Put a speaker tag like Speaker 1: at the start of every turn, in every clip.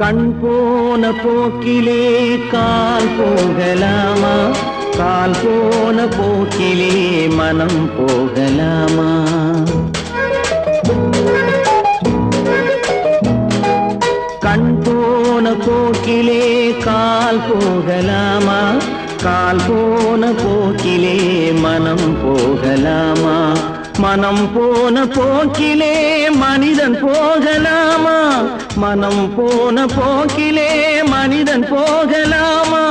Speaker 1: கண் போன போக்கிலே கால் போகலாமா? கால் போன போக்கிலே மனம் போகலாமா? கண் போன போக்கிலே கால் போகலாமா? கால் போன போக்கிலே மனம் போகலாமா? மனம் போன போக்கிலே மனிதன் போகலாமா? மனம் போன போக்கிலே மனிதன் போகலாமா?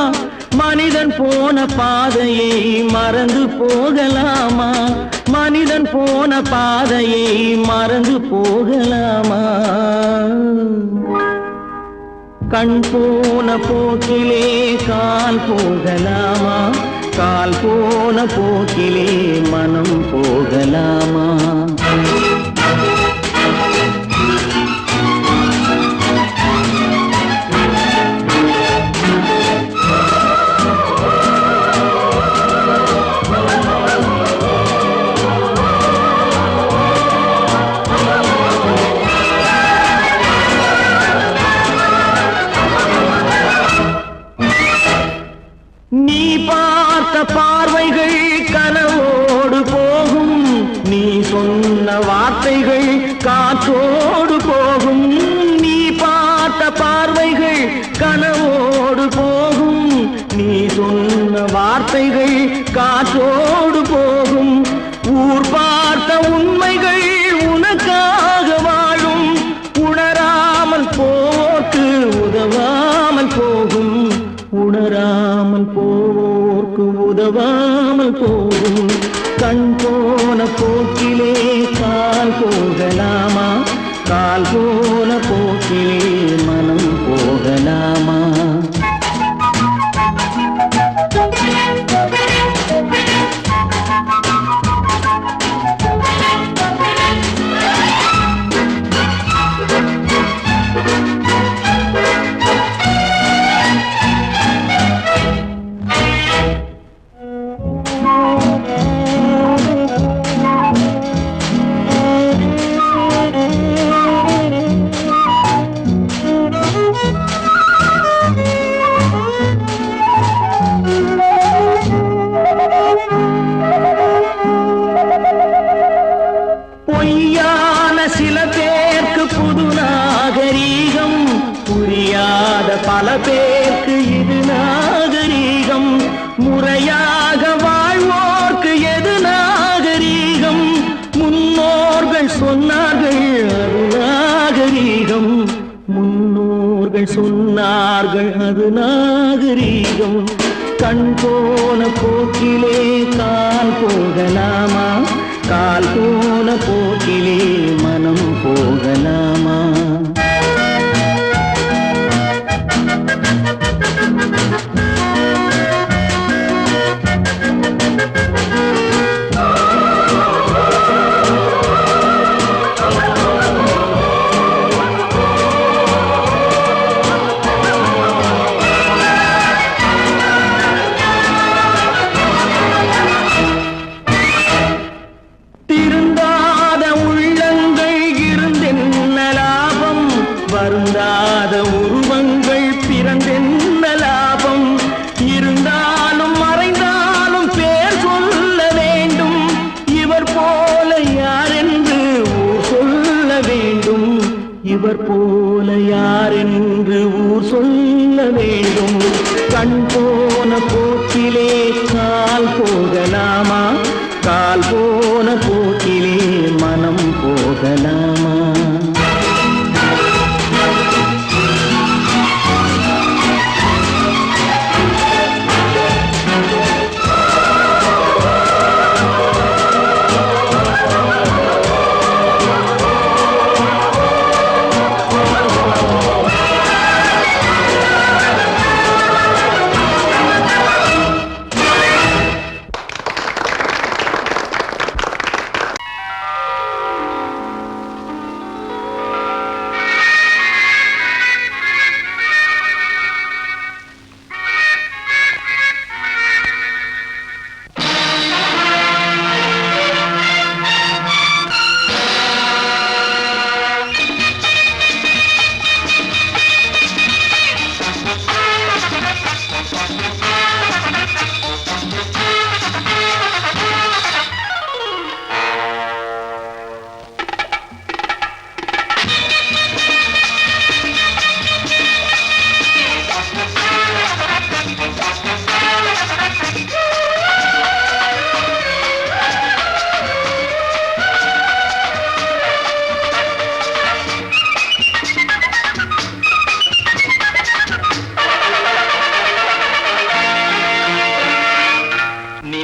Speaker 1: மனிதன் போன பாதையை மறந்து போகலாமா? மனிதன் போன பாதையை மறந்து போகலாமா? கண் போன போக்கிலே கால் போகலாமா? கால் போன போக்கிலே மனம் போகலாமா? நீ பார்த்த பார்வைகள் கனவோடு போகும், நீ சொன்ன வார்த்தைகள் காற்றோடு போகும். நீ பார்த்த பார்வைகள் கனவோடு போகும், நீ சொன்ன வார்த்தைகள் காற்றோடு போகும். ஊர் பார்த்த உண்மைகள் உனக்காக வாழும், உணராமல் போக்கு உதவாமல் போகும். உணராமல் போவோர்க்கு உதவாமல் போகும். கண் போன போக்கிலே கால் போகலாமா? கால் போன போக்கிலே மனம் போகலாமா? பொய்யான சில பேருக்கு புது நாகரீகம், புரியாத பல பேருக்கு இது நாகரீகம். முறையாக வாழ்வோர்க்கு எது நாகரீகம்? முன்னோர்கள் சொன்னார்கள் அது நாகரீகம். முன்னோர்கள் சொன்னார்கள் அது நாகரீகம். கண் போன போக்கிலே கால் போகலாமா? கால் போன போக்கிலே மனம் போகலாமா? திருந்தாத உள்ளங்கள் இருந்தென்ன லாபம்? வருந்தாத உருவங்கள் பிறந்தென்ன லாபம்? இருந்தாலும் மறைந்தாலும் பேர் சொல்ல வேண்டும். இவர் போல யாரென்று ஊர் சொல்ல வேண்டும். இவர் போல யாரென்று ஊர் சொல்ல வேண்டும். கண் போன போக்கிலே கால் போகலாமா? கால் போன போக்கிலே மனம் போகலாமா?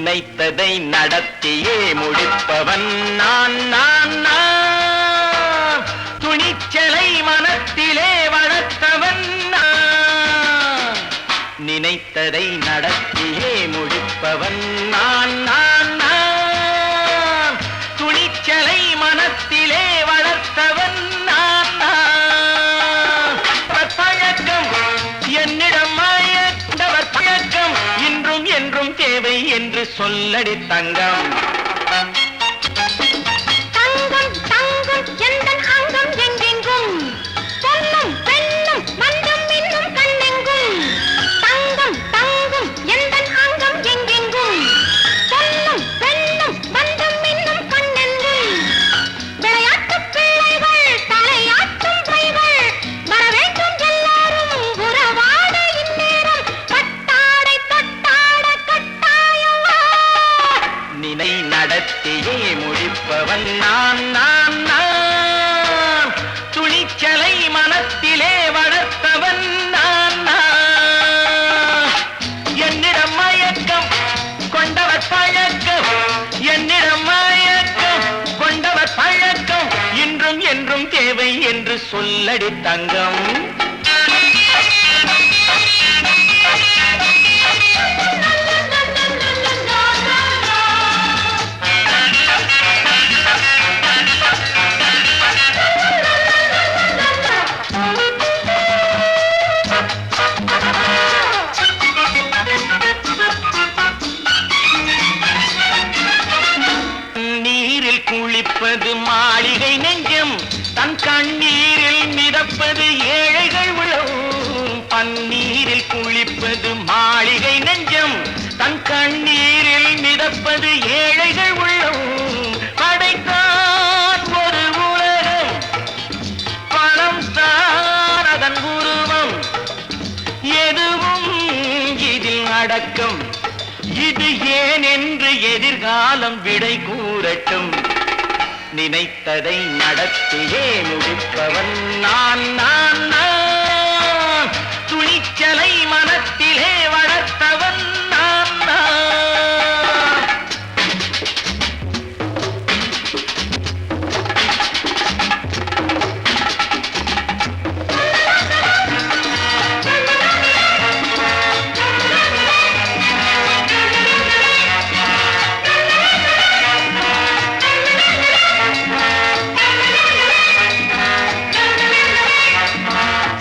Speaker 1: நினைத்ததை நடத்தியே முடிப்பவன் நான் நான் நான். துணிச்சலை மனத்திலே வளர்த்தவன் நான். நினைத்ததை நடத்தியே முடிப்பவன் நான் நான் நான். துணிச்சலை மனத்திலே வளர்த்தவன் நான் நான். பழக்கம் என்னிடம் மயந்தவர் பழக்கம் இன்றும் என்றும் தேவை என்று சொல்லடி தங்கம்.
Speaker 2: தங்கம் தங்கம் எந்தன் அங்கம் எங்கெங்கும் பொன்னும் பெண்ணும் மந்தம் இன்னும் கண்ணெங்கும். தங்கம் தங்கம் எந்தன் அங்கம் எங்கெங்கும் பொன்னும் பெண்ணும் மந்தம் இன்னும் கண்ணெங்கும். விளையாட்டு பிள்ளைகள் தலையாட்டும் பைகள் வர வேண்டும் எல்லாரும் உறவாட இந்நேரம் பட்டாடை தொட்டாட கட்டாயவா.
Speaker 1: நினை நடத்தியே முடிப்பவன் நான் நான் நான். துணிச்சலை மனத்திலே வளர்த்தவன் நான் நான். என்னிடம் மயக்கம் கொண்டவர் பழக்கம் என்னிடம் மயக்கம் கொண்டவர் பழக்கம் இன்றும் என்றும் தேவை என்று சொல்லடி தங்கம். நீரில் குளிப்பது மாளிகை நெஞ்சம் தன் கண்ணீரில் மிதப்பது ஏழைகள் உளவும். பன்னீரில் குளிப்பது மாளிகை நெஞ்சம் தன் கண்ணீரில் மிதப்பது ஏழைகள் உள்ளவும். படைத்தான் ஒரு உலகம் பணம் தான் அதன் உருவம் எதுவும் இதில் அடக்கம். இது ஏன் என்று எதிர்காலம் விடை கூறட்டும். நினைத்ததை நடத்தியே முடிப்பவன் நான் நான் நான். துணிச்சலை மனத்திலே வளர்த்தவன் நான் நான்.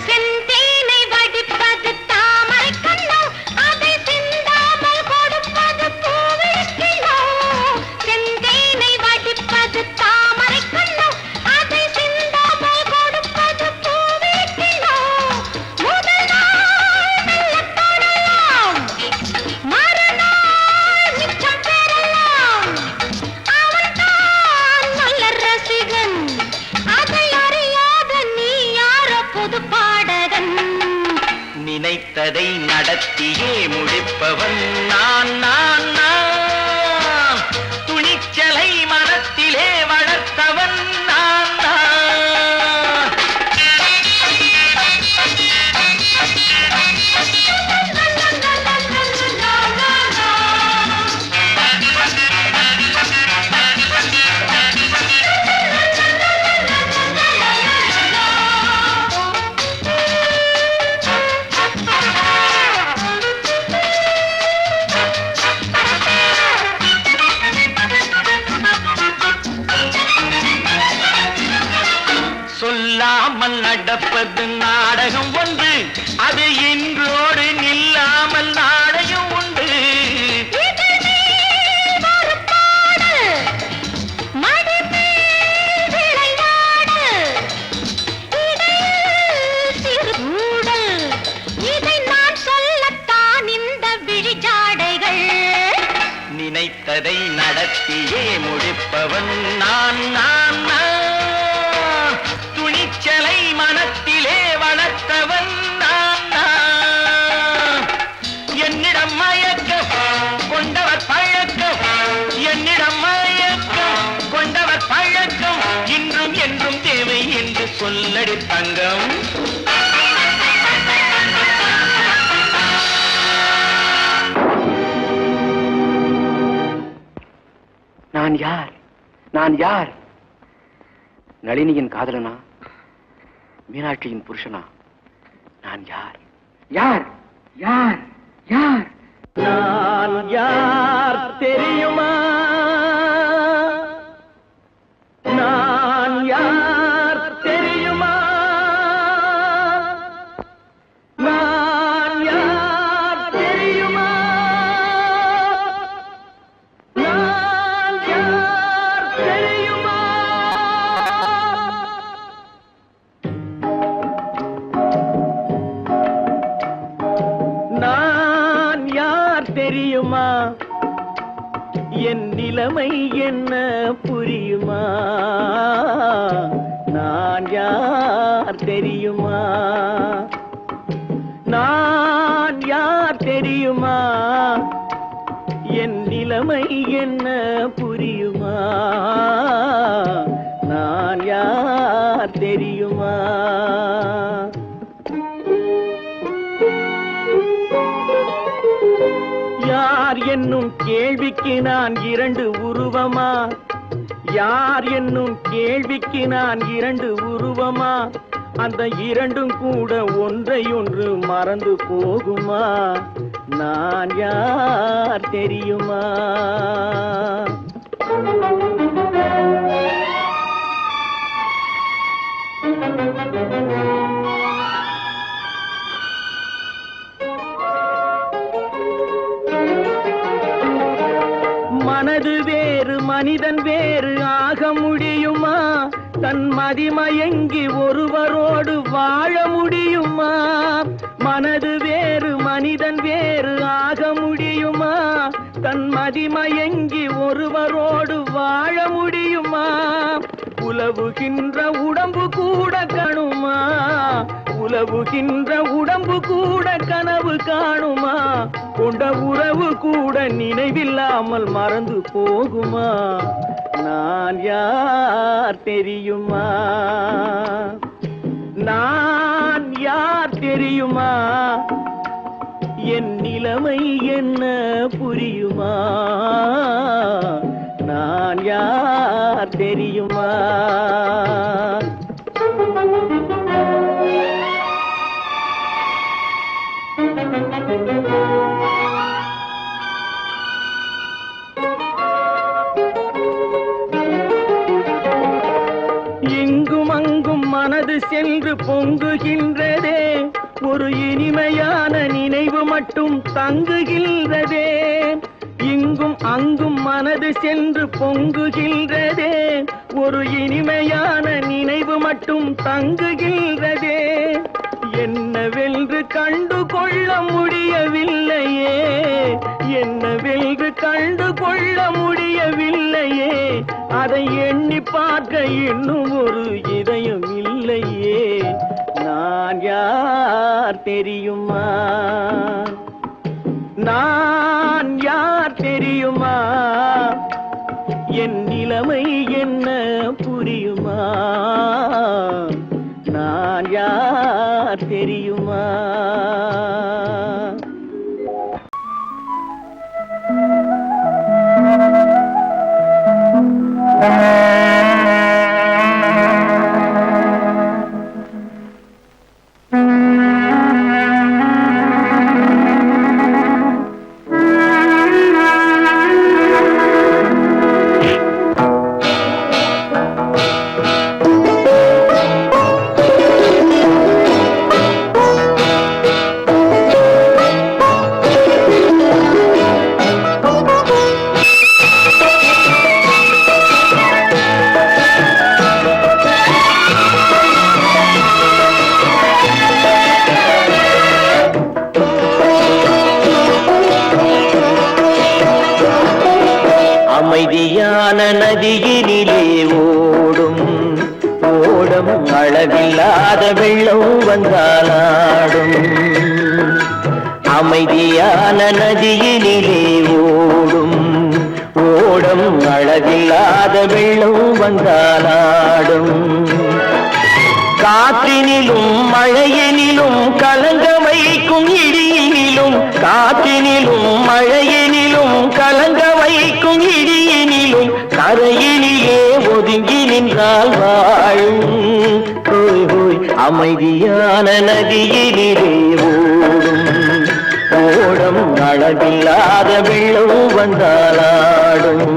Speaker 2: செந்தேனை வடிப்பது தாமரை கண்ணோ அதை சிந்தாமல் கொடுப்பது பூவிழிக்கிழோ. செந்தேனை வடிப்பது தாமரை கண்ணோ அதை சிந்தாமல் கொடுப்பது பூவிழிக்கிழோ. முதல் நாள் மெல்ல தொடலாம் மறுநாள் மிச்சம் பெறலாம். அவன்தான் நல்ல ரசிகன் அதை அறியாத நீ யாரோ புது பாடகன்.
Speaker 1: நினைத்ததை நடத்தியே முடிப்பவன் நான் நான் நான். துணிச்சலை மனத்திலே வளர்த்தவன் நான் நான். சொல்லாமல் நடப்பது நாடகம் ஒன்று அது இன்றோடு நில்லாமல் நாடகம் உண்டு.
Speaker 2: இதழ் மேல் ஒரு பாடு, மடி மேல் விளையாடு, இடையில் சிறு ஊடல், இதை நான் சொல்லத்தான் இந்த விழிஜாடைகள்.
Speaker 1: நினைத்ததை நடத்தியே முடிப்பவன் நான் நான் நான். துணிச்சலை மனத்திலே வளர்த்தவன் நான் நான். என்னிடம் மயக்கம் கொண்டவர் பழக்கம் என்னிடம் மயக்கம் கொண்டவர் பழக்கம் இன்றும் என்றும் தேவை என்று சொல்லடி தங்கம்.
Speaker 3: நான் யார்? நான் யார்? நளினியின் காதலனா? மீனாட்சியின் புருஷனா? நான் யார்? யார்? யார்? யார்?
Speaker 1: நான் யார் தெரியுமா? நான் யார் தெரியுமா? நான் யார் தெரியுமா? நான் யார் தெரியுமா? நான் யார் தெரியுமா? என் நிலைமை என்ன புரியுமா? நான் யார் தெரியுமா? நான் யார் தெரியுமா? என் நிலைமை என்ன புரியுமா? நான் யார் தெரியுமா? யார் என்னும் கேள்விக்கு நான் இரண்டு உருவமா? யார் என்னும் கேள்விக்கு நான் இரண்டு உருவமா? அந்த இரண்டும் கூட ஒன்றையொன்று மறந்து போகுமா? நான் யார் தெரியுமா? மனது வேறு மனிதன் வேறு ஆக முடியுமா? தன் மதிமயங்கி ஒருவரோடு வாழ முடியுமா? மனது வேறு மனிதன் வேறு ஆக முடியுமா? தன் மதிமயங்கி ஒருவரோடு வாழ முடியுமா? உலவுகின்ற உடம்பு கூட கணுமா? உலவுகின்ற உடம்பு கூட கனவு காணுமா? கொண்ட உறவு கூட நினைவில்லாமல் மறந்து போகுமா? நான் யார் தெரியுமா? நான் யார் தெரியுமா? என் நிலைமை என்ன புரியுமா? நான் யார் தெரியுமா? இங்கும் அங்கும் மனது சென்று பொங்குகின்றதே, ஒரு இனிமையான நினைவு மட்டும் தங்குகின்றதே. இங்கும் அங்கும் மனது சென்று பொங்குகின்றதே, ஒரு இனிமையான நினைவு மட்டும் தங்குகின்றதே. என்னவென்று கண்டு கொள்ள முடியவில்லையே, என்னவென்று கண்டு கொள்ள முடியவில்லையே. அதை எண்ணி பார்க்க இன்னும் ஒரு இதயம் இல்லையே. நான் யார் தெரியுமா? நான் யார் தெரியுமா? என் நிலைமை என்ன புரியுமா? நான் யார் தெரியுமா? அமைதியான நதியினிலே ஓடும் ஓடும் அளவில்லாத வெள்ளம் வந்தாலாடும். அமைதியான நதியினிலே ஓடும் ஓடும் அளவில்லாத வெள்ளம் வந்தாலாடும். காற்றினிலும் மழையினிலும் கலங்க வைக்கும் இடியினிலும், காற்றினிலும் மழையினிலும் கலங்க வைக்கும் இடியினிலும் கரையினிலே ஒதுங்கி நின்றால் வாழும் ஹோய் ஹோய் அமைதியான நதியினிலே ஓடும் ஓடம் அளவில்லாத வெள்ளம் வந்தாலாடும்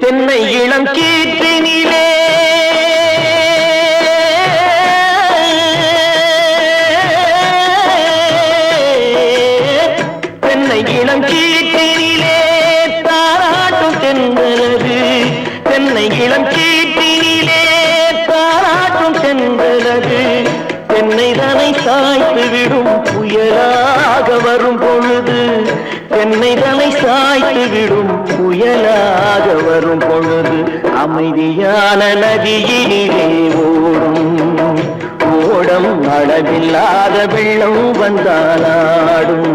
Speaker 1: தென்னை இளம் கீற்றினிலே தென்னை இளம் கீற்றினிலே தாராட்டும் தென்றலது தென்னை இளம் கீற்றினிலே தாராட்டும் தென்றலது தென்னை தனை சாய்த்து விடும் புயலாக வரும் பொழுது தென்னை தலை சாய்த்து விடும் புயலாக வரும் பொழுது அமைதியான நதியினிலே ஓடும் ஓடம் அளவில்லாத வெள்ளம் வந்தாலாடும்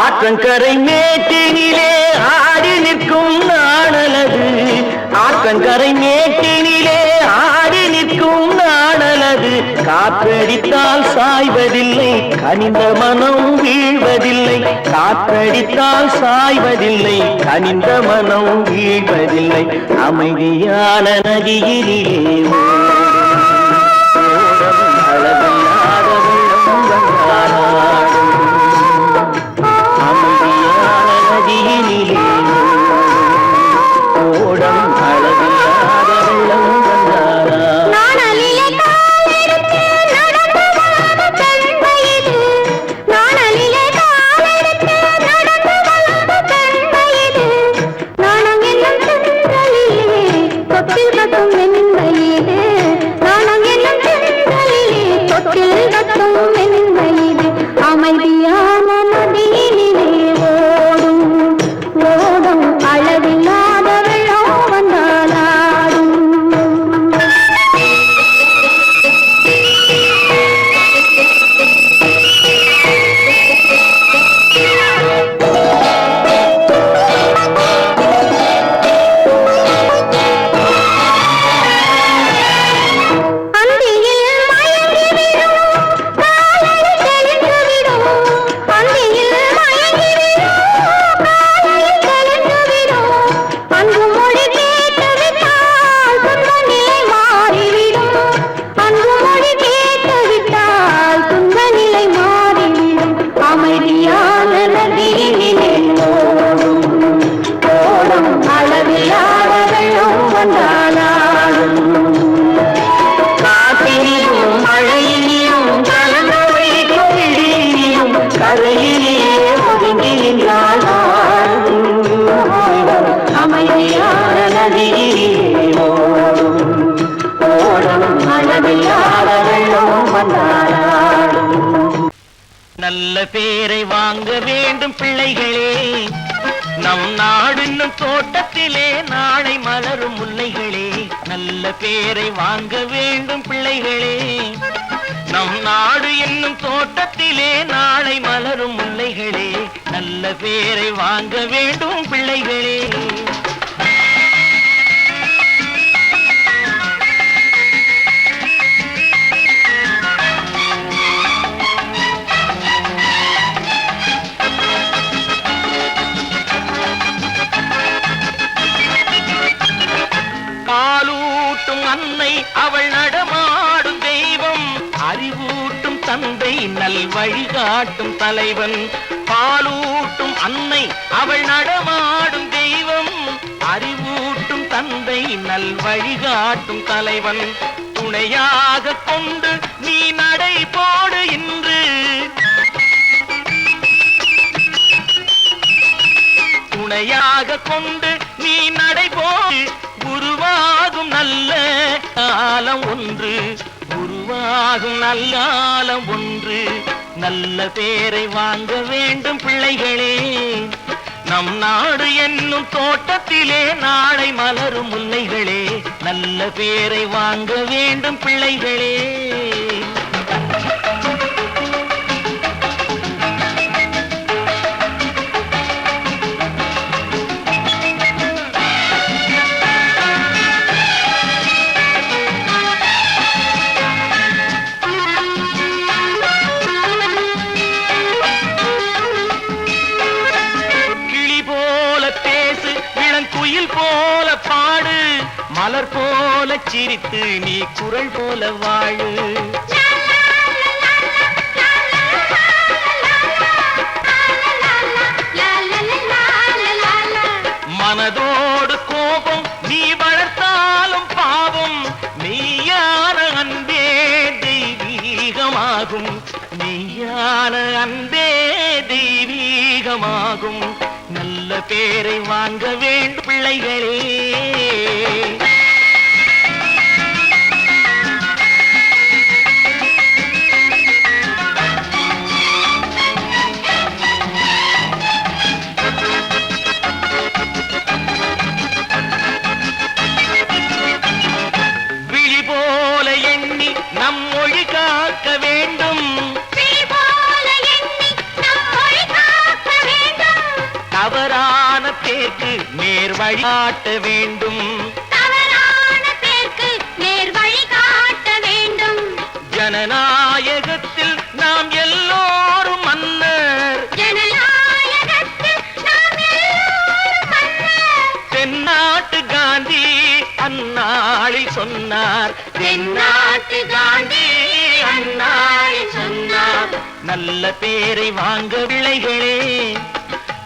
Speaker 1: ஆற்றங்கரை மேட்டினிலே ஆடி நிற்கும் நாணலது ஆற்றங்கரை மேட்டினிலே ஆடி நிற்கும் நாணலது காற்றடித்தால் சாய்வதில்லை கனிந்த மனம் வீழ்வதில்லை காற்றடித்தால் சாய்வதில்லை கனிந்த மனம் வீழ்வதில்லை அமைதியான நதியினிலே ஓடும் அளவில்லாத வெள்ளம் வந்தாலாடும் அமைதியான நதியினிலே ஓடம் அளவில்லாத வெள்ளம் வந்தாலாடும்
Speaker 2: நாணலிலே காலெடுத்து நடந்து வளர்ந்த பெண் வயது நாணலிலே காலெடுத்து நடந்து வளர்ந்த பெண் வயது நாணம் என்னும் செந்தலிலே தொட்டில் கட்டும் என் வயது நாணம் என்னும் செந்தலிலே தொட்டில் கட்டும் என் வயது அமைதியான நதியினிலே ஓடும் ஓடும் அளவில்லாத வெள்ளம் வந்தாலாடும் அந்தியில் மயங்கிவிடும் காலையில் தெளிந்துவிடும் அந்தியில் மயங்கிவிடும் காலையில் தெளிந்துவிடும் அன்பு மொழி கேட்டுவிட்டால் துன்ப நிலை மாறிவிடும் அன்பு மொழி கேட்டுவிட்டால் துன்ப நிலை மாறிவிடும் அமைதியான நதியினிலே ஓடும் ஓடும் அளவில்லாத வெள்ளம் வந்தாலாடும்
Speaker 1: காற்றினிலும் மழையினிலும் கலந்து வைக்கும் இடியினிலும் கரையிலே ஒதுங்கி நின்றால் அமைதியான நதியிலே ஓடும் ஓடும் அளவில்லாத வெள்ளம் வந்தாலாடும் நல்ல பேரை வாங்க வேண்டும் பிள்ளைகளே நம் நாடு இன்னும் தோட்டத்திலே நாளை மலரும் முல்லைகளே நல்ல பேரை வாங்க வேண்டும் பிள்ளைகளே நம் நாடு என்னும் தோட்டத்திலே நாளை மலரும் முல்லைகளே நல்ல பேரை வாங்க வேண்டும் பிள்ளைகளே பாலூட்டும் அன்னை அவள் நடமாடும் தெய்வம் அறிவூட்டும் தந்தை நல் வழிகாட்டும் தலைவன் பாலூட்டும் அன்னை அவள் நடமாடும் தெய்வம் அறிவூட்டும் தந்தை நல் வழிகாட்டும் தலைவன் துணையாக கொண்டு நீ நடை போடு இன்று துணையாக கொண்டு நீ நடைபோடு உருவாகும் நல்ல காலம் ஒன்று உருவாகும் நல்லாலம் ஒன்று, நல்ல பேரை வாங்க வேண்டும் பிள்ளைகளே. நம் நாடு என்னும் தோட்டத்திலே நாளை மலரும் முல்லைகளே, நல்ல பேரை வாங்க வேண்டும் பிள்ளைகளே. போல பாடு, மலர் போல சிரித்து நீ குரல் போல வாழு. மனதோடு கோபம் நீ வளர்த்தாலும் பாவம், மெய்யான அன்பே தெய்வீகமாகும், மெய்யான அன்பே தெய்வீகமாகும். நல்ல பேரை வாங்க வேண்டும் பிள்ளைகளே. விழி போல எண்ணி நம் மொழி காக்க வேண்டும், தவறான பேருக்கு நேர் வழிகாட்ட வேண்டும்,
Speaker 2: தவறான பேருக்கு நேர் வழிகாட்ட வேண்டும்.
Speaker 1: ஜனநாயகத்தில் நாம் எல்லோரும் மன்னர்,
Speaker 2: ஜனநாயகத்தில் நாம் எல்லோரும் மன்னர்.
Speaker 1: தென்னாட்டு காந்தி அந்நாளில் சொன்னார்,
Speaker 2: தென்னாட்டு காந்தி அந்நாளில் சொன்னார்.
Speaker 1: நல்ல பேரை வாங்க பிள்ளைகளே.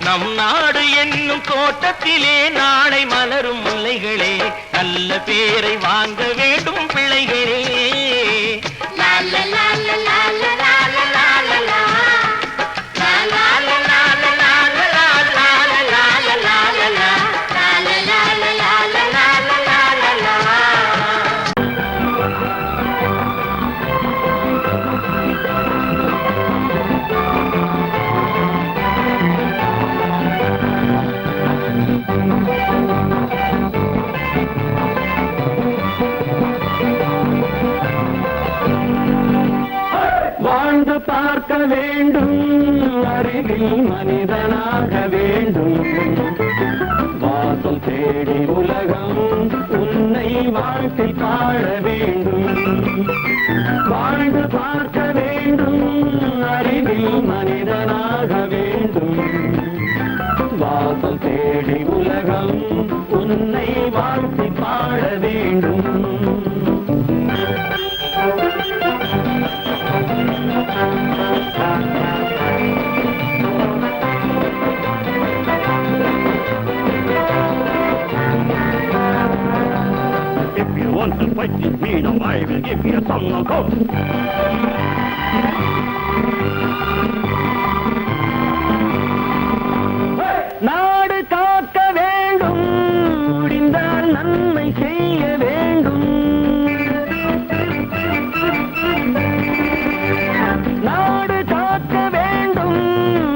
Speaker 1: நம் நாடு என்னும் தோட்டத்திலே நாளை மலரும் முல்லைகளே, நல்ல பேரை வாங்க வேண்டும் பிள்ளைகளே.
Speaker 4: வாழ்ந்து பார்க்க வேண்டும், அறிவில் மனிதனாக வேண்டும், வாசம் தேடி உலகம் உன்னை வாழ்க்கை பாட வேண்டும். வாழ்ந்து பார்க்க வேண்டும், அறிவில் மனிதனாக வேண்டும், வாசம் தேடி உலகம் உன்னை வாழ்க்கை பாட வேண்டும்.
Speaker 5: If you want to fight with me, now I will give you some knockout.
Speaker 4: நாடு காக்க வேண்டும், முடிந்தால் நன்மை செய்ய வேண்டும். நாடு காக்க வேண்டும்,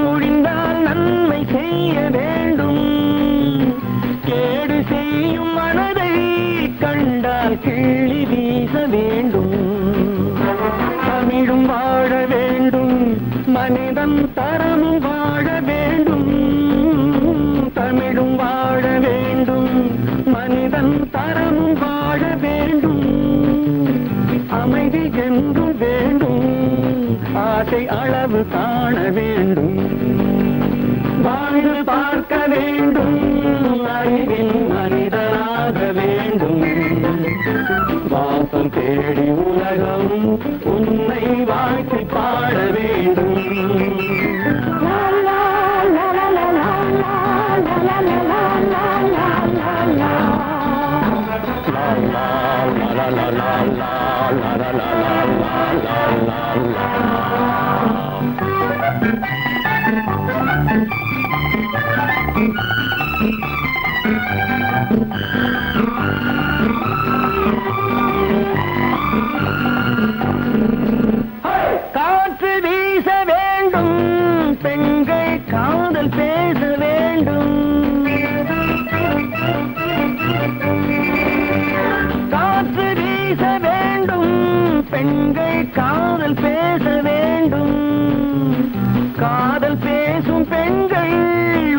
Speaker 4: முடிந்தால் நன்மை செய்ய வேண்டும். கேடு செய்யும் மனதை கண்டால் கிள்ளி வீச வேண்டும். தமிழும் வாழ வேண்டும், மனிதன் தரமும் வாழ வேண்டும். தமிழும் வாழ வேண்டும், மனிதன் தரமும் வாழ வேண்டும். அமைதி என்றும் வேண்டும், ஆசை அளவு காண வேண்டும். வாழ்ந்து பார்க்க வேண்டும், அறிவில் மனிதனாக வேண்டும். வாசம் தேடி உலகம் உன்னை வாழ்க்கை பாட வேண்டும். பெண்கள் காதல் பேச வேண்டும். காதல் பேசும் பெண்கள்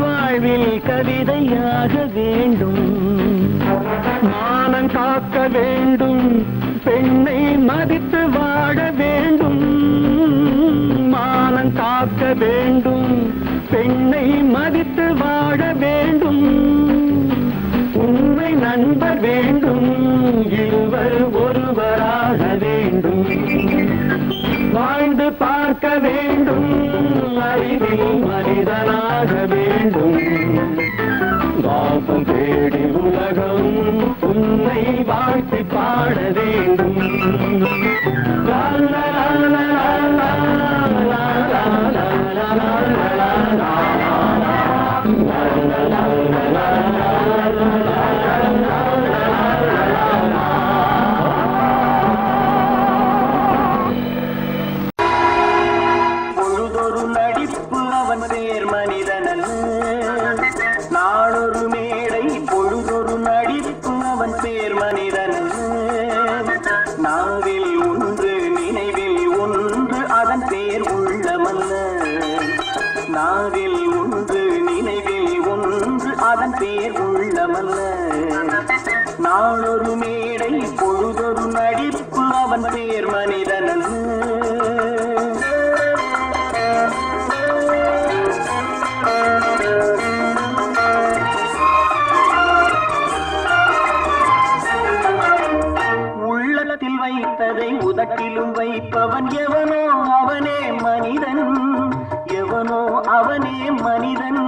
Speaker 4: வாழ்வில் கவிதையாக வேண்டும். மானம் காக்க வேண்டும், பெண்ணை மதித்து வாழ வேண்டும். மானம் காக்க வேண்டும், பெண்ணை மதித்து வாழ வேண்டும். உண்மை நண்பர் வேண்டும், இருவர் ஒருவராக வேண்டும். வாழ்ந்து பார்க்க வேண்டும், அறிவில் மனிதனாக வேண்டும். வாசம் தேடி உலகம் உன்னை வாழ்த்தி பாட வேண்டும். லா லா லா லா லா லா லா லா லா லா.
Speaker 6: பொழுதொரு நடிப்பு அவன் பேர் மனிதனல்ல. நாளொரு மேடை பொழுதொரு நடிப்பு அவன் பேர் மனிதனல்ல. நாவில் ஒன்று நினைவில் ஒன்று அதன் பேர் உள்ளமல்ல. நாவில் ஒன்று நினைவில் ஒன்று அதன் பேர் உள்ளமல்ல. நாளொரு மேடை பொழுதொரு நடிப்பு அவன் பேர் மனிதனல்ல. உள்ளத்தில் வைத்ததை உதட்டிலும் வைப்பவன் எவனோ அவனே மனிதன். எவனோ அவனே மனிதன்.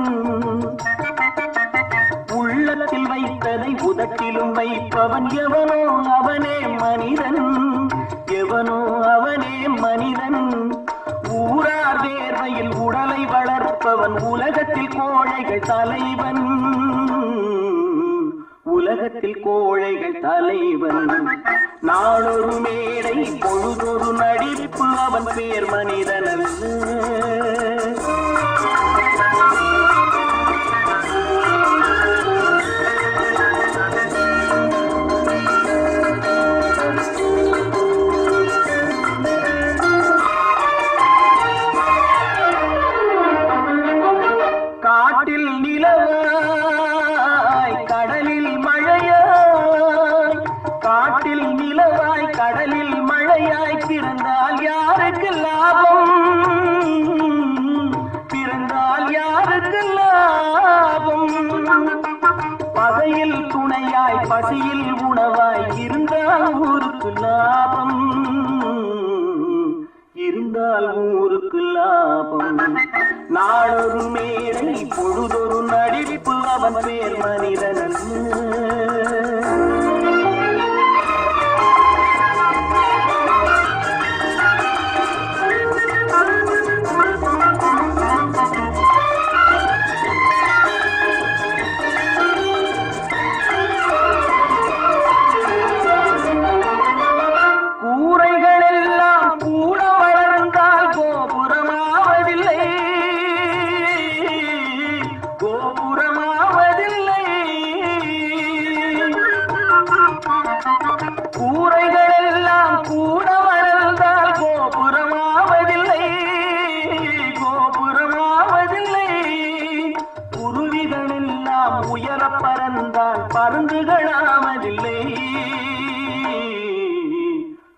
Speaker 6: உள்ளத்தில் வைத்ததை உதட்டிலும் வைப்பவன் எவனோ அவனே மனிதன். எவனோ அவனே மனிதன். ஊரார் வேர்வையில் உடலை வளர்ப்பவன் உலகத்தில் கோழைகள் தலைவன். உலகத்தில் கோழைகள் தலைவன். நாளொரு மேடை பொழுதொரு நடிப்பு அவன் பேர் மனிதனல்ல. காட்டில் நிலவாய் கடலில் மழையாய். காட்டில் நிலவாய் கடலில் மழையாய் பிறந்தால் யாருக்கு லாபம்? பிறந்தால் யாருக்கு லாபம்? பகையில் துணையாய் பசியில் உணவாய் இருந்தால் ஊருக்கு லாபம். இருந்தால் ஊருக்கு லாபம். நாளொரு மேடை பொழுதொரு நடிப்பு அவன் பேர் மனிதனல்ல. கூரைகள் எல்லாம் கூட வளர்ந்தால் கோபுரமாவதில்லை. கோபுரமாவதில்லை. கூரைகள் எல்லாம் கூட வளர்ந்தால் கோபுரமாவதில்லை. கோபுரமாவதில்லை. குருவிகள் எல்லாம் உயர பறந்தால் பருந்துகளாவதில்லை.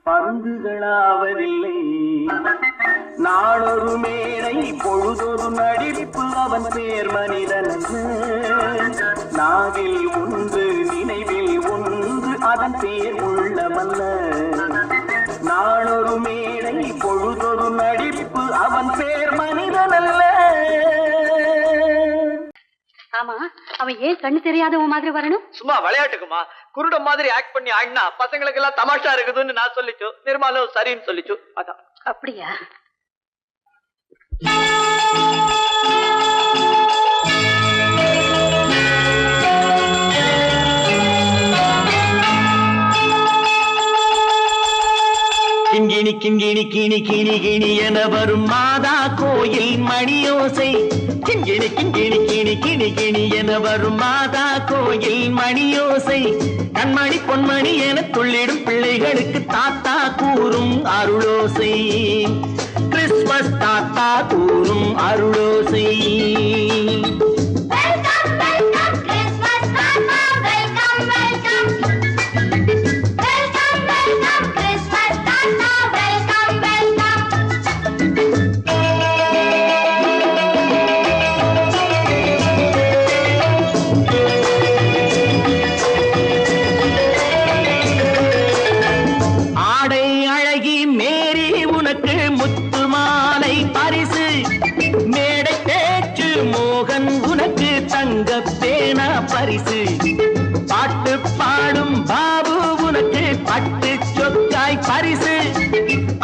Speaker 6: பருந்துகளாவதில்லை. நாளொரு மேடை பொழுதொரு நடிப்பு அவன் பேர் மனிதனல்ல. நாவில் ஒன்று நினைவில் ஒன்று அதன் பேர் உள்ளமல்ல. நாளொரு மேடை பொழுதொரு நடிப்பு அவன் பேர் மனிதனல்ல.
Speaker 2: ஆமா, அவன் ஏன் கண்ணு தெரியாதவன் மாதிரி வரணும்?
Speaker 1: சும்மா விளையாட்டுக்குமா குருட மாதிரி ஆக்ட் பண்ணி ஆடினா பசங்களுக்கு எல்லாம் தமாஷா இருக்குதுன்னு நான் சொல்லிச்சு. நிர்மலும் சரின்னு சொல்லிச்சு. அதான்.
Speaker 2: அப்படியா?
Speaker 1: கிண்கிணி கிண்கிணி கிணி கிணி கிணி என வரும் மாதா கோயில் மணியோசை. கிண்கிணி கிண்கிணி கிணி கிணி கிணி என வரும் மாதா கோயில் மணியோசை.
Speaker 6: கண்மணி பொன்மணி என துள்ளிடும் பிள்ளைகளுக்கு தாத்தா கூறும் அருளோசை. கிறிஸ்மஸ் தாத்தா கூறும் அருளோசை. பரிசு பாட்டு பாடும் பாபு உனக்கு பட்டு சொக்காய் பரிசு.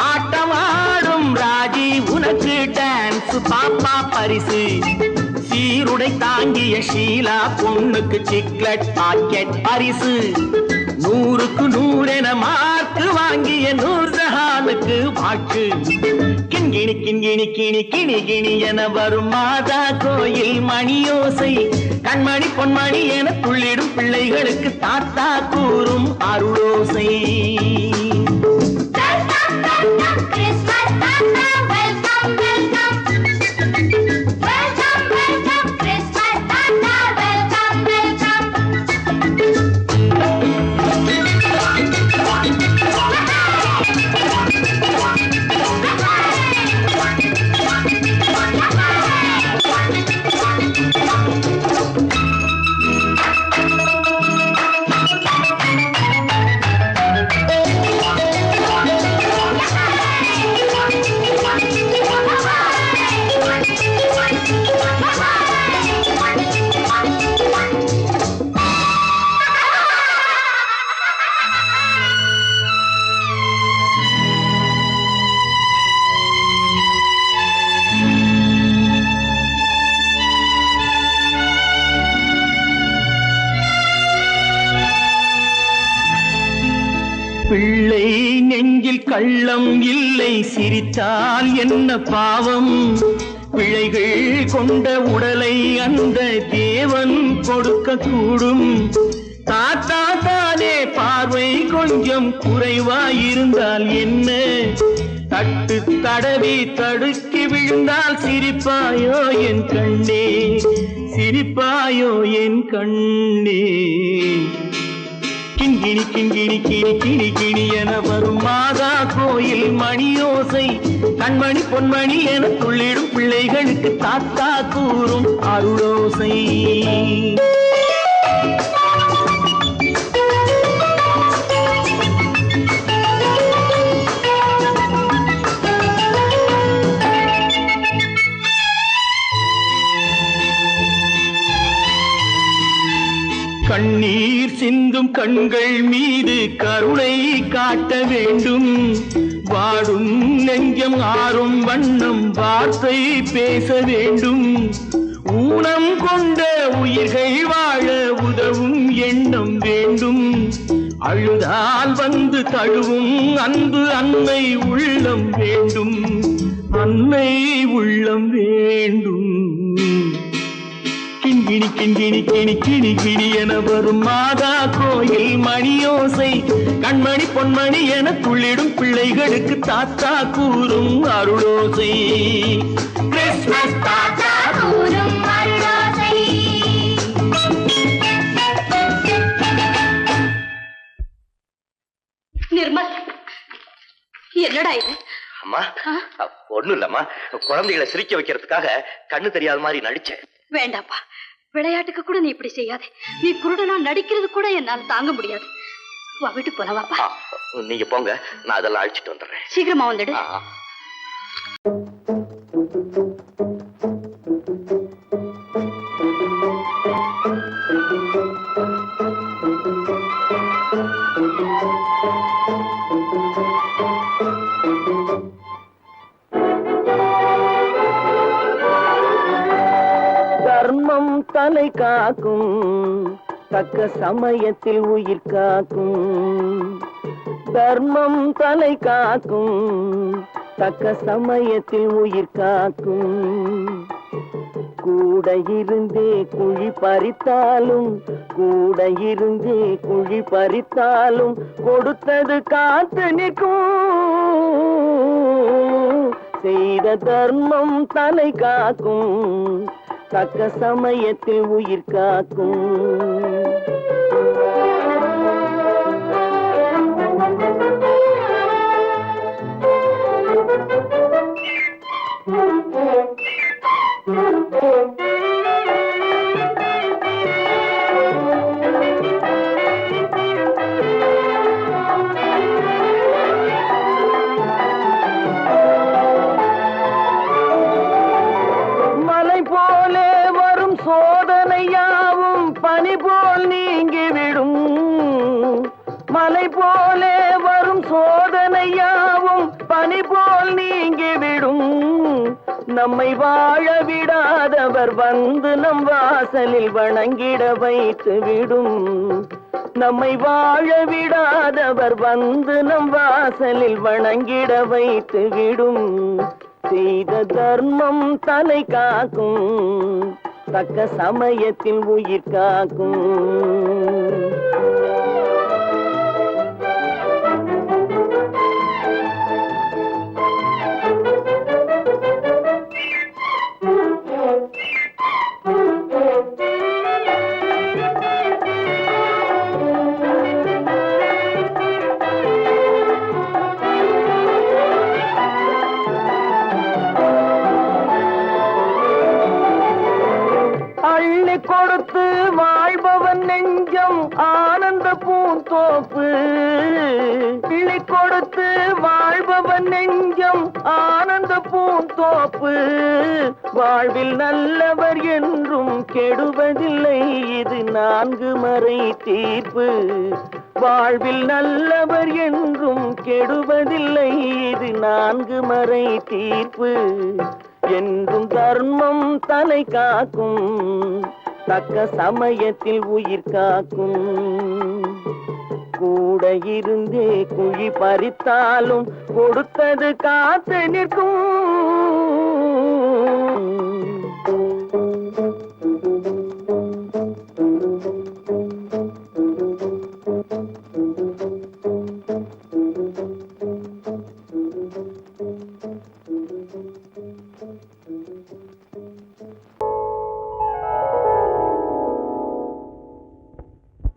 Speaker 6: ஆட்டமாடும் ராஜி உனக்கு டான்ஸ் பாப்பா பரிசு. சீருடை தாங்கிய ஷீலா பொண்ணுக்கு சிக்லெட் பாக்கெட் பரிசு. 100க்கு 100 என மார்க்கு வாங்கிய நூர்ஜஹானுக்கு வாக்கு. கிண்கிணி கிண்கிணி கிணி கிணி கிணி என வரும் மாதா கோயில் மணியோசை. கண்மணி பொன்மணி என துள்ளிடும் பிள்ளைகளுக்கு தாத்தா கூறும் அருளோசை. பிள்ளை நெஞ்சில் கள்ளம் இல்லை சிரித்தால் என்ன பாவம். பிழைகள் கொண்ட உடலை அந்த தேவன் கொடுக்க கூடும். தாத்தா தானே பார்வை கொஞ்சம் குறைவாயிருந்தால் என்ன. தட்டு தடவி தடுக்கி விழுந்தால் சிரிப்பாயோ என் கண்ணே, சிரிப்பாயோ என் கண்ணே. கிண்கிணி கிண்கிணி கிணி கிணி கிணி என வரும் மாதா கோயில் மணியோசை. கண்மணி பொன்மணி என துள்ளிடும் பிள்ளைகளுக்கு தாத்தா கூறும் அருளோசை. கண்ணீர் சிந்தும் கண்கள் மீது கருணை காட்ட வேண்டும். வாடும் நெஞ்சம் ஆறும் வண்ணம் வார்த்தை பேச வேண்டும். ஊனம் கொண்ட உயிர்கள் வாழ உதவும் எண்ணம் வேண்டும். அழுதால் வந்து தழுவும் அன்பு அன்னை உள்ளம் வேண்டும், அன்னை உள்ளம் வேண்டும். கிண்கிணி கிண்கிணி கிணி கிணி கிணி என வரும் மாதா கோயில் மணியோசை. கண்மணி பொன்மணி என துள்ளிடும் பிள்ளைகளுக்கு தாத்தா கூறும் அருளோசை. கிறிஸ்மஸ் தாத்தா கூறும் அருளோசை.
Speaker 2: நிர்மல், என்னடா இது?
Speaker 3: அம்மா ஒண்ணும் இல்லம்மா, குழந்தைகளை சிரிக்க வைக்கிறதுக்காக கண்ணு தெரியாத மாதிரி நடிச்சேன்.
Speaker 2: வேண்டாப்பா, விளையாட்டுக்கு கூட நீ இப்படி செய்யாதே. நீ குருடனா நடிக்கிறது கூட என்னால தாங்க முடியாது. வா, வீட்டுக்கு போலாம். வாப்பா.
Speaker 3: நீங்க போங்க, நான் அதெல்லாம் அழிச்சிட்டு வந்துடுறேன்.
Speaker 2: சீக்கிரமா வந்துடு.
Speaker 6: தர்மம் தலை காக்கும், தக்க சமயத்தில் உயிர் காக்கும். தர்மம் தலை காக்கும், தக்க சமயத்தில் உயிர் காக்கும். கூட இருந்தே குழி பறித்தாலும் கூட இருந்தே குழி பறித்தாலும் கொடுத்தது காத்து நிற்கும் செய்த தர்மம் தலை காக்கும் தக்க சமயத்தில் உயிர் காக்கும் மலை போலே வரும் சோதனையாவும் பனி போல் நீங்கிவிடும் மலை போலே வரும் சோதனையாவும் பனி போல் நீங்கிவிடும் நம்மை வாழ விடாதவர் வந்து நம் வாசலில் வணங்கிட வைத்து விடும் நம்மை வாழ விடாதவர் வந்து நம் வாசலில் வணங்கிட வைத்து விடும் செய்த தர்மம் தலை காக்கும் தக்க சமயத்தில் உயிர் காக்கும் கொடுத்து வாழ்பவன் நெஞ்சம் ஆனந்த பூந்தோப்பு கிளி கொடுத்து வாழ்பவன் நெஞ்சம் ஆனந்த பூந்தோப்பு வாழ்வில் நல்லவர் என்றும் கெடுவதில்லை இது 4 மறை தீர்ப்பு வாழ்வில் நல்லவர் என்றும் கெடுவதில்லை இது 4 மறை தீர்ப்பு என்றும் தர்மம் தலை காக்கும் தக்க சமயத்தில் உயிர் காக்கும் கூட இருந்தே குழி பறித்தாலும் கொடுத்தது காத்து நிற்கும்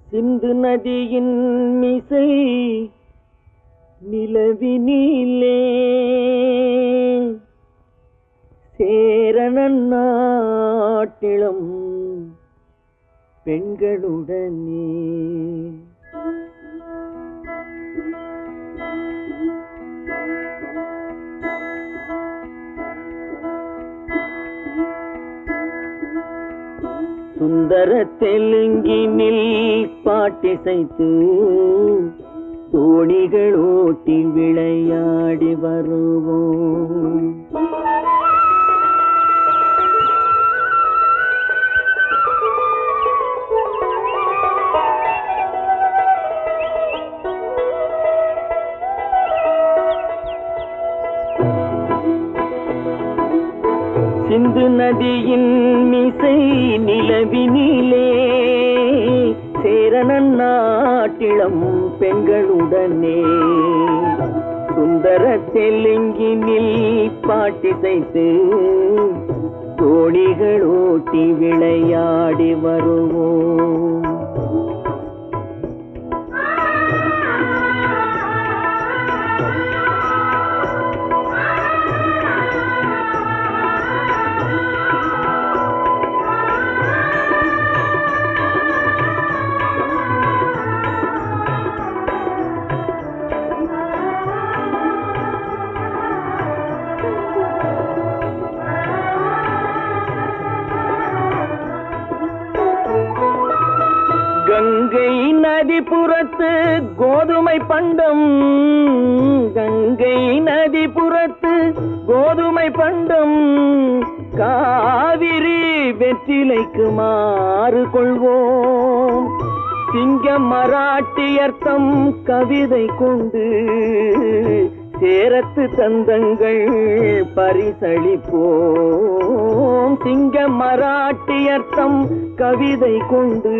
Speaker 6: சிந்து நதியின் மிசை நிலவினிலே சேரணன் நாட்டிலும் பெண்களுடனே சுந்தர தெலுங்கினில் பாட்டிசைத்து தோணிகள் ஓட்டி விளையாடி வருவோம் சிந்து நதியின் மிசை நிலவினிலே சேரணன் நாட்டிளம் பெண்களுடனே சுந்தர தெலுங்கினில் பாட்டிசைத்து தோணிகள் ஓட்டி விளையாடி வருவோம் கங்கை நதிபுறத்து கோதுமை பண்டம் கங்கை நதிபுறத்து கோதுமை பண்டம் காவிரி வெற்றிலைக்கு மாறு கொள்வோம் சிங்க மராட்டியர்த்தம் கவிதை கொண்டு சேரத்து தந்தங்கள் பரிசளிப்போம் சிங்க மராட்டியர்த்தம் கவிதை கொண்டு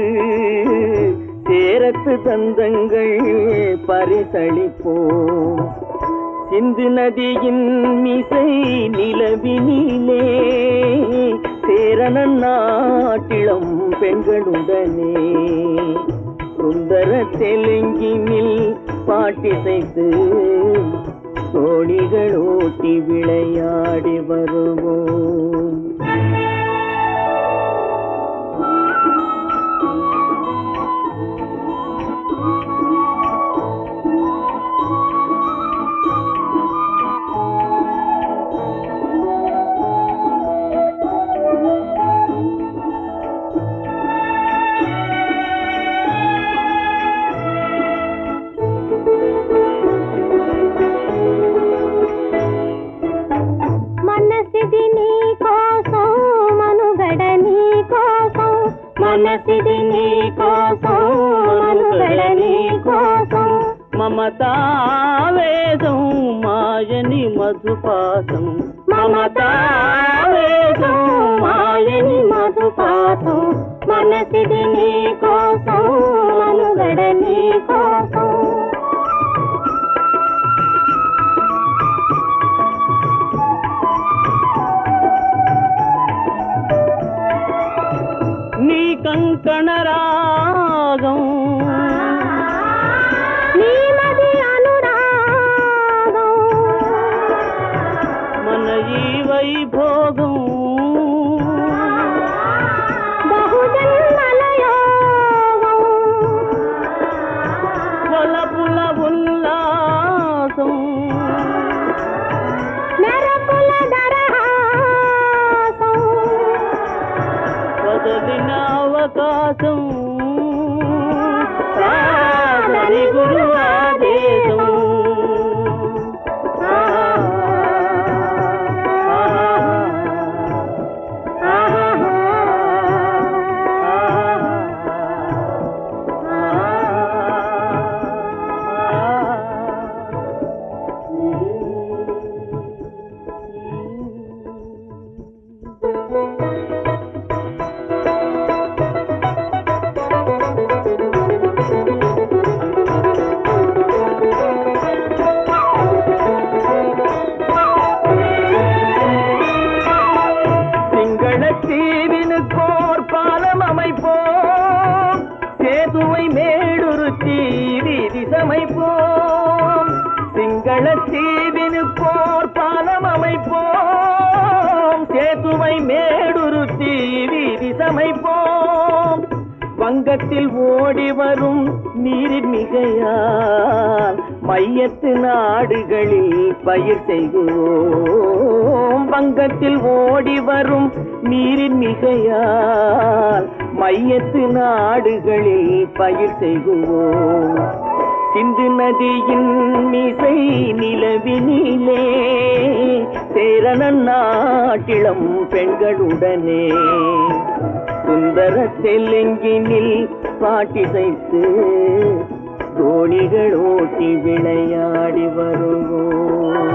Speaker 6: சேரத்து தந்தங்கள் பரிசளிப்போம் சிந்து நதியின் மிசை நிலவினிலே சேரணன் நாட்டிளம் பெண்களுடனே சுந்தர தெலுங்கினில் பாட்டிசைத்து தோணிகள் ஓட்டி விளையாடி வருவோம்.
Speaker 7: మనసిది నీ కోసం మనుగడ నీ కోసం
Speaker 6: మమతావేదం మాయని మధుపాసం
Speaker 7: మమతావేదం మాయని మధుపాసం మనసిది నీ కోసం మనుగడ నీ కోసం
Speaker 6: కంకణ రాగం
Speaker 7: నీమది అనురాగం
Speaker 6: మన ఈ వైభోగం
Speaker 7: బహుజన్మల యోగం
Speaker 6: వలపుల ఉల్లాసం
Speaker 7: మెరపుల దరహాసం
Speaker 6: వదలిన అవకాశం సాధని గురు ఆదేశం சிங்களத்தீவினுக்கோர் பாலம் அமைப்போம் சேதுவை மேடுருத்தி வீதி சமைப்போம் வங்கத்தில் ஓடி வரும் நீரின் மிகையால் மையத்து நாடுகளில் பயிர் செய்வோம் வங்கத்தில் ஓடி வரும் நீரின் மிகையால் மையத்து நாடுகளில் பயிர் செய்வோம் சிந்து நதியின் மிசை நிலவினிலே சேரணன் நாட்டிளம் பெண்களுடனே சுந்தர தெலுங்கினில் பாட்டிசைத்து தோணிகள் ஓட்டி விளையாடி வருவோம்.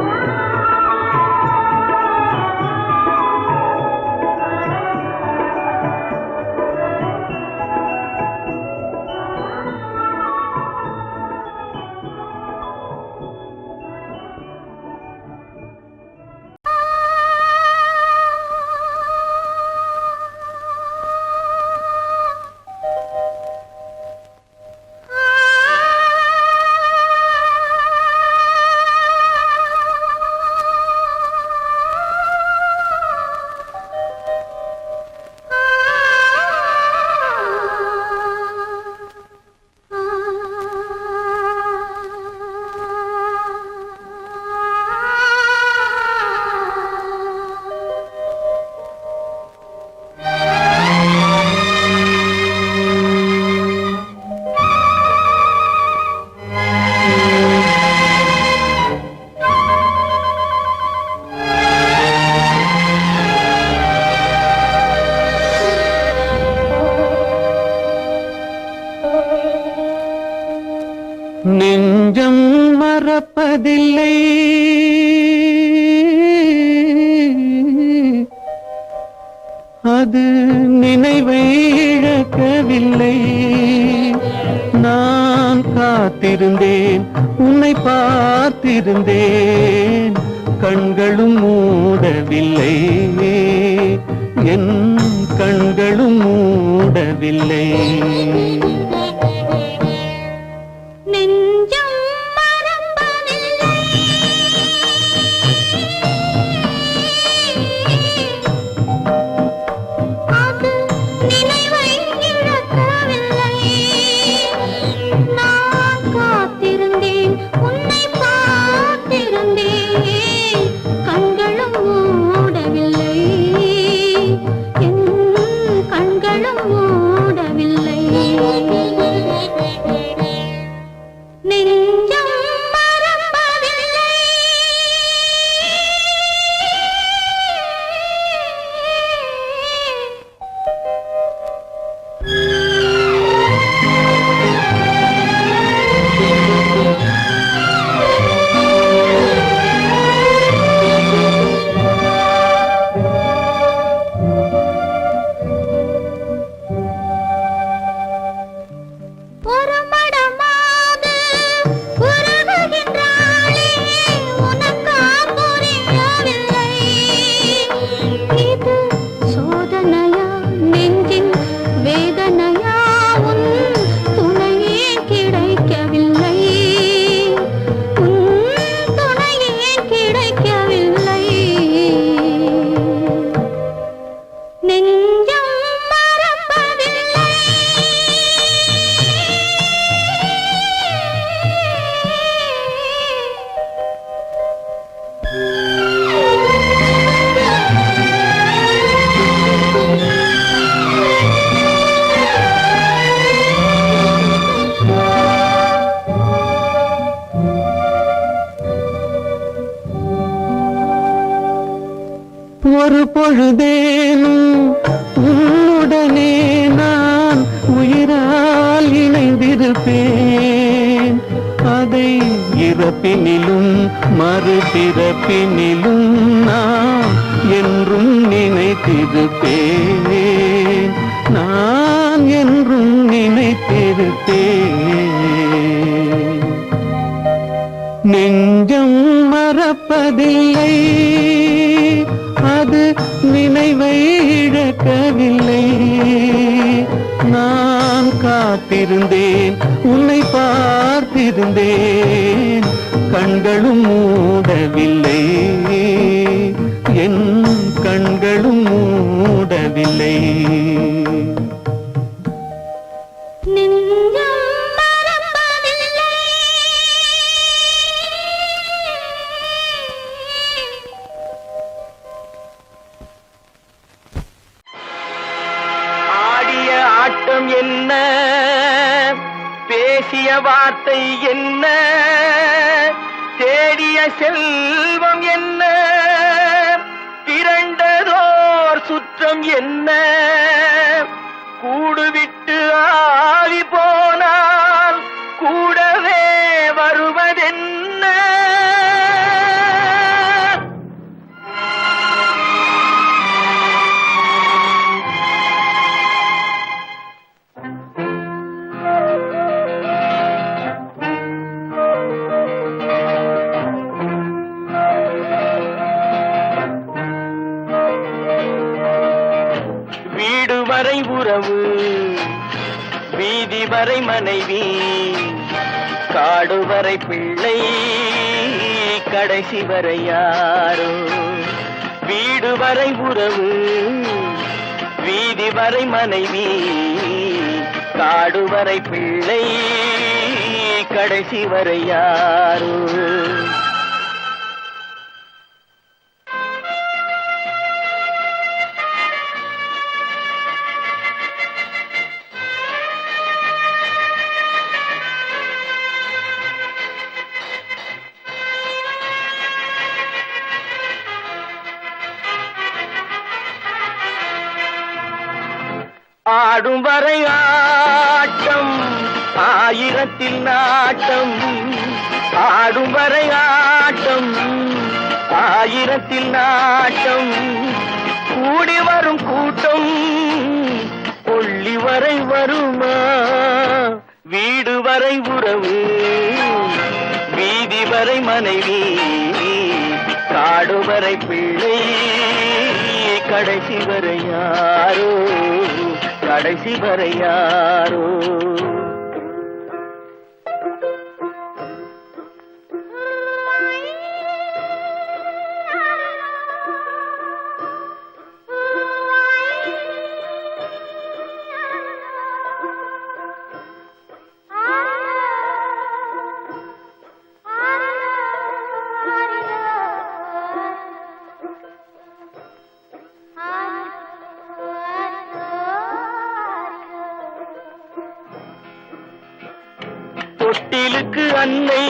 Speaker 6: நெஞ்சம் மறப்பதில்லை நினைவை இழக்கவில்லை. நான் காத்திருந்தேன், உன்னை பார்த்திருந்தேன், கண்களும் மூடவில்லை, என் கண்களும் மூடவில்லை.
Speaker 7: நெஞ்சம் மறப்பதில்லை, அது நினைவை இழக்கவில்லை. நான் காத்திருந்தேன், உன்னை பார்த்திருந்தேன், கண்களும் மூடவில்லை, என் கண்களும் மூடவில்லை. நெஞ்சம் மறப்பதில்லை. ஒரு மடமாக உருகுகின்றாளே, உனக்கா புரியவில்லை? இது சோதனையா, நெஞ்சின் வேதனையா, உன் துணையே கிடைக்கவில்லை, உன் துணையே கிடைக்கவில்லை. நெஞ்சம் மறப்பதில்லை.
Speaker 6: ஒரு பொழுதேனும் உன்னுடனே நான் உயிரால் இணைந்திருப்பேன். அதை இறப்பினிலும் மறுபிறப்பினிலும் நான் என்றும் நினைத்திருப்பேன், நான் என்றும் நினைத்திருப்பேன். நெஞ்சம் மறப்பதில்லை, அது நினைவை இழக்கவில்லை. நான் காத்திருந்தேன், உன்னை பார்த்திருந்தேன், கண்களும் மூடவில்லை, என் கண்களும் மூடவில்லை.
Speaker 7: நெஞ்சம் மறப்பதில்லை.
Speaker 6: ஆடிய ஆட்டம் என்ன, பேசிய வார்த்தை என்ன, தேடிய செல்வம் என்ன, திரண்டதோர் சுற்றம் என்ன, கூடுவிட்டு ஆவி போனால் கூடவே வருவதென்ன. வீடு வரை உறவு, வீதி வரை மனைவி, காடு வரை பிள்ளை, கடைசி வரை யாரோ. வீடு வரை உறவு, வீதி வரை மனைவி, காடு வரை பிள்ளை, கடைசி வரை யாரோ. ஆடும் வரை ஆட்டம், ஆயிரத்தில் நாட்டம், ஆடும் வரை ஆட்டம், ஆயிரத்தில் நாட்டம், கூடி வரும் கூட்டம் வரை வருமா வீடு வரை உறவு வீதி வரை மனைவி காடு வரை பிள்ளை கடைசி வரை யாரோ கடைசி வரை யாரோ தொட்டிலுக்கு அன்னை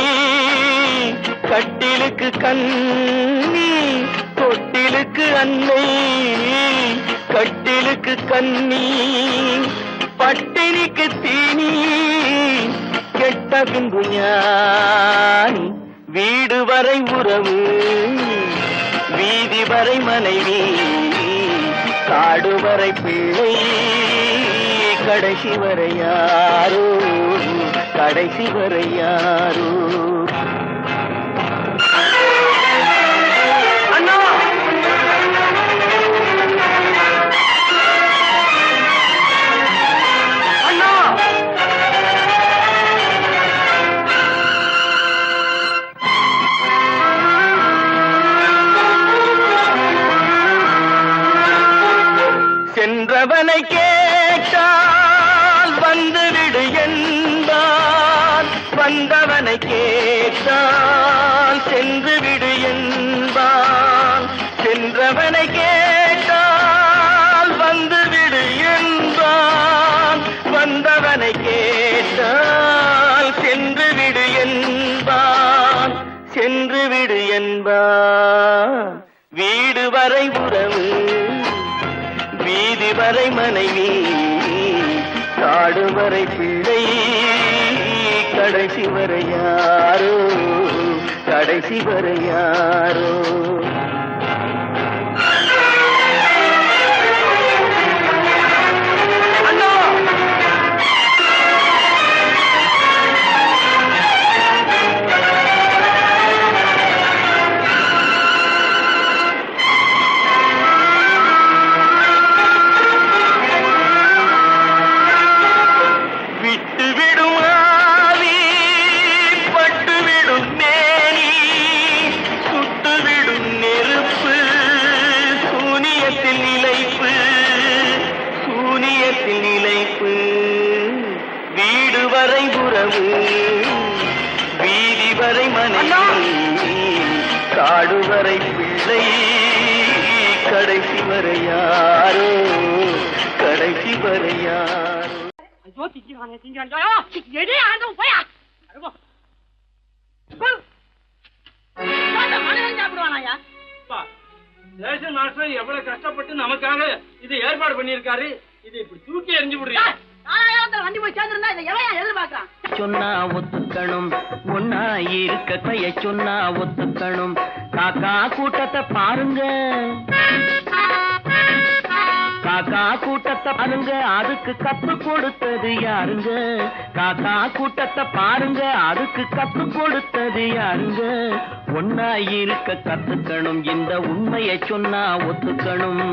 Speaker 6: கட்டிலுக்கு கண்ணி தொட்டிலுக்கு அன்னை கட்டிலுக்கு கண்ணி பட்டினிக்கு தீனி கெட்ட பின்பு ஞானி வீடு வரை உறவு வீதி வரை மனைவி காடு வரை பிள்ளை கடைசி வரை யாரோ கடைசி வரை யாரோ அண்ணா அண்ணா சென்றவனை கேட்டால் வந்துவிடு என்பான் வந்தவனை கேட்டால் சென்று விடு என்பான் சென்றவனை கேட்டால் வந்துவிடு என்பான் வந்தவனை கேட்டால் சென்று விடு என்பான் சென்று விடு என்பான் வீடு வரை உறவு வீதி வரை மனைவி காடு வரை பிள்ளை கடைசி வரை யாரோ கடைசி வரை யாரோ வீடு வரை உறவு வீதி வரை மனைவி காடு வரை பிள்ளை கடைசி வரை யாரோ கடைசி வரை யாரோ
Speaker 1: ஐயோ திங்கிறானே திங்கிறான் எடே ஆண்டவன் போயா அருகோ மனதன் சாப்பிடுவானாயா
Speaker 8: ரேஷன் மாஸ்டர் எவ்வளவு கஷ்டப்பட்டு நமக்காக இது ஏற்பாடு பண்ணியிருக்காரு இது இப்படி தூக்கி எறிஞ்சு விடுறியா
Speaker 1: வண்டி போய் சேர்ந்திருந்தா இதை எவையா எதிர்பார்க்கறான்
Speaker 6: சொன்னா ஒத்துக்கணும் ஒன்னா இருக்க கைய சொன்னா ஒத்துக்கணும் காக்கா கூட்டத்தை பாருங்க காக்கா கூட்டத்தை பாருங்க அதுக்கு கத்து கொடுத்தது யாருங்க காக்கா கூட்டத்தை பாருங்க அதுக்கு கத்து கொடுத்தது யாருங்க ஒன்னா இருக்க கத்துக்கணும் இந்த உண்மையை சொன்னா ஒத்துக்கணும்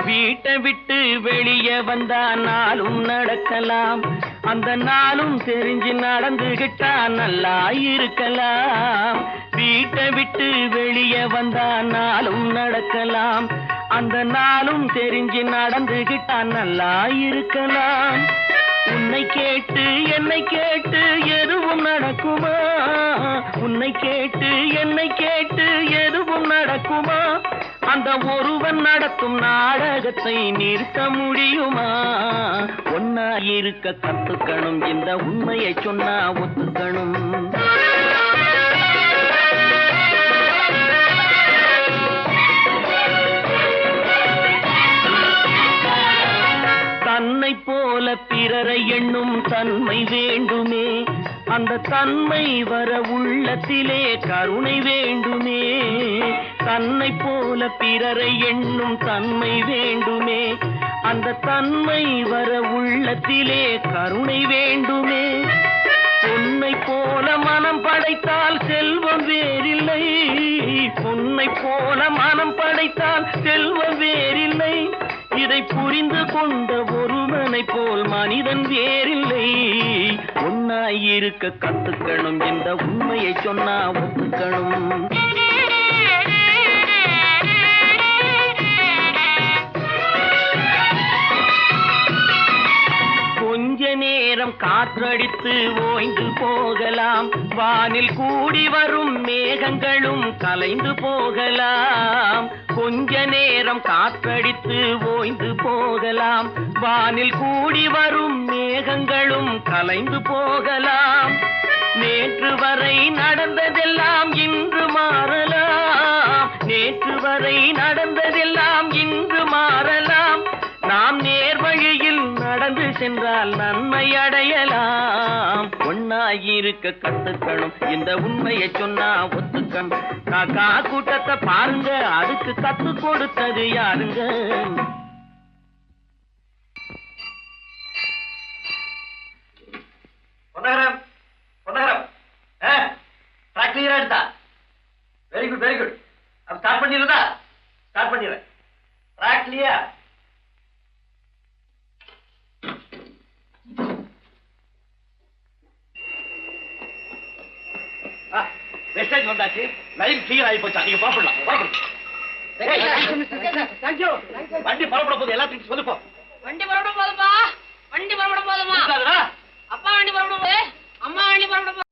Speaker 6: வீட்டை விட்டு வெளியே வந்தா நாளும் நடக்கலாம் அந்த நாளும் தெரிஞ்சு நடந்துகிட்டா நல்லா இருக்கலாம் வீட்டை விட்டு வெளியே வந்தா நாளும் நடக்கலாம் அந்த நாளும் தெரிஞ்சு நடந்துகிட்டா நல்லா இருக்கலாம் உன்னை கேட்டு என்னை கேட்டு எதுவும் நடக்குமா உன்னை கேட்டு என்னை கேட்டு எதுவும் நடக்குமா அந்த ஒருவன் நடத்தும் நாடகத்தை நிறுத்த முடியுமா ஒன்னா இருக்க கத்துக்கணும் இந்த உண்மையை சொன்னா ஒத்துக்கணும் தன்னை போல பிற பிறரை எண்ணும் தன்மை வேண்டுமே, அந்த தன்மை வர உள்ளத்திலே கருணை வேண்டுமே. தன்னை போல பிறரை எண்ணும் தன்மை வேண்டுமே, அந்த தன்மை வர உள்ளத்திலே கருணை வேண்டுமே. பொன்னை போல மனம் படைத்தால் செல்வம் வேறில்லை, பொன்னை போல மனம் படைத்தால் செல்வம் வேறில்லை. இதை புரிந்து கொண்ட ஒருவனை போல் மனிதன் வேறில்லை. ஒன்னாயிருக்க கத்துக்கணும், இந்த உண்மையை சொன்னா ஒத்துக்கணும். கொஞ்ச நேரம் காற்றடித்து ஓய்ந்து போகலாம், வானில் கூடி வரும் மேகங்களும் கலைந்து போகலாம். கொஞ்ச நேரம் காற்றடித்து ஓய்ந்து போகலாம், வானில் கூடி வரும் மேகங்களும் கலைந்து போகலாம். நேற்று வரை நடந்ததெல்லாம் இன்று மாறலாம், நேற்று வரை நடந்ததெல்லாம் இன்று மாறலாம். நாம் நேர் வழியில் நடந்து சென்றால் நன்மை அடையலாம். ஒன்னாயிருக்க கத்துக்கணும், இந்த உண்மையை சொன்னா ஒத்துக்கணும். காக்கா கூட்டத்தை பாருங்க, அதுக்கு கத்து கொடுத்தது யாருங்க?
Speaker 3: பொன்னகரம், பொன்னகரம், ட்ராக் கிளியரா எடுத்தா? Very good, very good. அப்ப ஸ்டார்ட் பண்ணிடுறதா? ஸ்டார்ட் பண்ணிடுறேன். Track clear. மெசேஜ் வந்தாச்சு, லைன் கிளியர் ஆகி போச்சா? நீங்க புறப்படலாம். வண்டி புறப்பட போகுது, எல்லாத்தையும் சொல்லுப்போ.
Speaker 9: வண்டி புறப்பட போதுப்பா, வண்டி புறப்பட போதுமா? அப்பா வண்டி புறப்பட போகுது, அம்மா வண்டி புறப்பட போகுது.